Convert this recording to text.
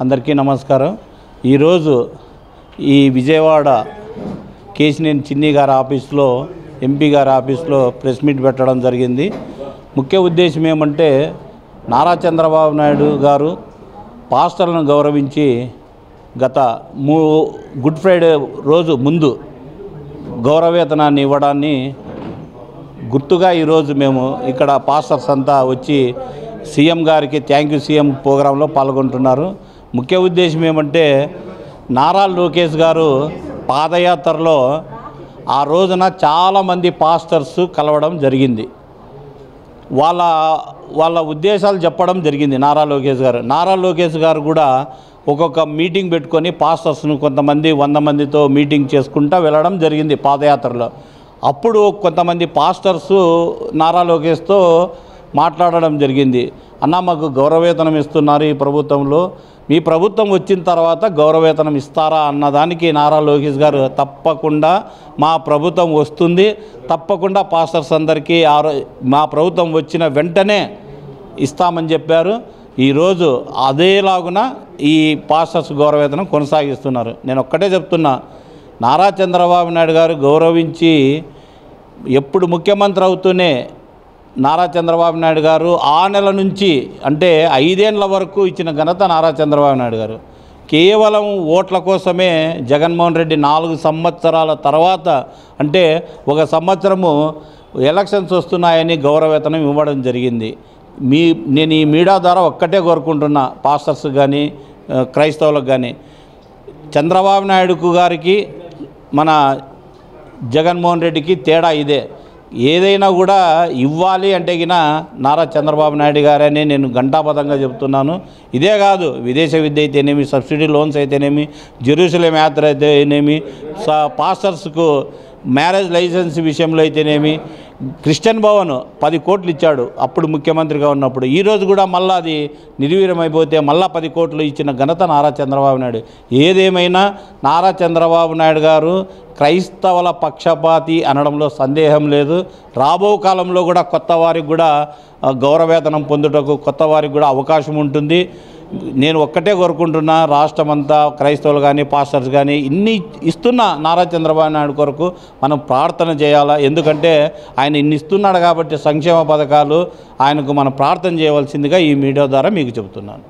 అందరికీ నమస్కారం। ఈరోజు ఈ విజయవాడ కేశినేని చిన్ని గారి ఆఫీస్లో ఎంపీ గారి ఆఫీస్లో ప్రెస్ మీట్ పెట్టడం జరిగింది। ముఖ్య ఉద్దేశం ఏమంటే నారా చంద్రబాబు నాయుడు గారు పాస్టర్లను గౌరవించి గత గుడ్ ఫ్రైడే రోజు ముందు గౌరవవేతనాన్ని ఇవ్వడాన్ని గుర్తుగా ఈరోజు మేము ఇక్కడ పాస్టర్స్ అంతా వచ్చి సీఎం గారికి థ్యాంక్ యూ సీఎం ప్రోగ్రాంలో పాల్గొంటున్నారు। ముఖ్య ఉద్దేశం ఏమంటే నారా లోకేష్ గారు పాదయాత్రలో ఆ రోజున చాలామంది పాస్టర్స్ కలవడం జరిగింది। వాళ్ళ ఉద్దేశాలు చెప్పడం జరిగింది నారా లోకేష్ గారు కూడా ఒక్కొక్క మీటింగ్ పెట్టుకొని పాస్టర్స్ను కొంతమంది 100 మందితో మీటింగ్ చేసుకుంటూ వెళ్ళడం జరిగింది పాదయాత్రలో। అప్పుడు కొంతమంది పాస్టర్స్ నారా లోకేష్తో మాట్లాడడం జరిగింది। అన్న మాకు గౌరవవేతనం ఇస్తున్నారు ఈ ప్రభుత్వంలో, మీ ప్రభుత్వం వచ్చిన తర్వాత గౌరవవేతనం ఇస్తారా అన్నదానికి నారా లోకేష్ గారు తప్పకుండా మా ప్రభుత్వం వస్తుంది, తప్పకుండా పాస్టర్స్ అందరికీ మా ప్రభుత్వం వచ్చిన వెంటనే ఇస్తామని చెప్పారు। ఈరోజు అదేలాగున ఈ పాస్టర్స్ గౌరవవేతనం కొనసాగిస్తున్నారు। నేను ఒక్కటే చెప్తున్నా, నారా చంద్రబాబు నాయుడు గారు గౌరవించి ఎప్పుడు ముఖ్యమంత్రి అవుతూనే నారా చంద్రబాబు నాయుడు గారు ఆ నెల నుంచి అంటే 5 ఏళ్ల వరకు ఇచ్చిన ఘనత నారా చంద్రబాబు నాయుడు గారు। కేవలం ఓట్ల కోసమే జగన్మోహన్ రెడ్డి 4 సంవత్సరాల తర్వాత అంటే 1 సంవత్సరము ఎలక్షన్స్ వస్తున్నాయని గౌరవవేతనం ఇవ్వడం జరిగింది। నేను ఈ మీడియా ద్వారా ఒక్కటే కోరుకుంటున్నా, పాస్టర్స్ కానీ క్రైస్తవులకు కానీ, చంద్రబాబు నాయుడు గారికి మన జగన్మోహన్ రెడ్డికి తేడా ఇదే। ఏదైనా కూడా ఇవ్వాలి అంటే గిన నారా చంద్రబాబు నాయుడు గారని నేను ఘంటాపథంగా చెప్తున్నాను। ఇదే కాదు, విదేశ విద్య అయితేనేమి, సబ్సిడీ లోన్స్ అయితేనేమి, జెరూసలేం యాత్ర అయితేనేమి, పాస్టర్స్కు మ్యారేజ్ లైసెన్స్ విషయంలో అయితేనేమి, క్రిస్టియన్ భవన్ 10 కోట్లు ఇచ్చాడు అప్పుడు ముఖ్యమంత్రిగా ఉన్నప్పుడు। ఈరోజు కూడా మళ్ళీ అది నిర్వీర్యమైపోతే మళ్ళీ 10 కోట్లు ఇచ్చిన ఘనత నారా చంద్రబాబు నాయుడు। ఏదేమైనా నారా చంద్రబాబు నాయుడు గారు క్రైస్తవుల పక్షపాతి అనడంలో సందేహం లేదు। రాబో కాలంలో కూడా కొత్త వారికి కూడా గౌరవవేతనం పొందుటకు కొత్త వారికి కూడా అవకాశం ఉంటుంది। నేను ఒక్కటే కోరుకుంటున్నా, రాష్ట్రమంతా క్రైస్తవులు కానీ పాస్టర్స్ కానీ ఇన్ని ఇస్తున్న నారా చంద్రబాబు నాయుడు కొరకు మనం ప్రార్థన చేయాలా। ఎందుకంటే ఆయన ఇన్ని ఇస్తున్నాడు కాబట్టి సంక్షేమ పథకాలు ఆయనకు మనం ప్రార్థన చేయవలసిందిగా ఈ మీడియా ద్వారా మీకు చెబుతున్నాను।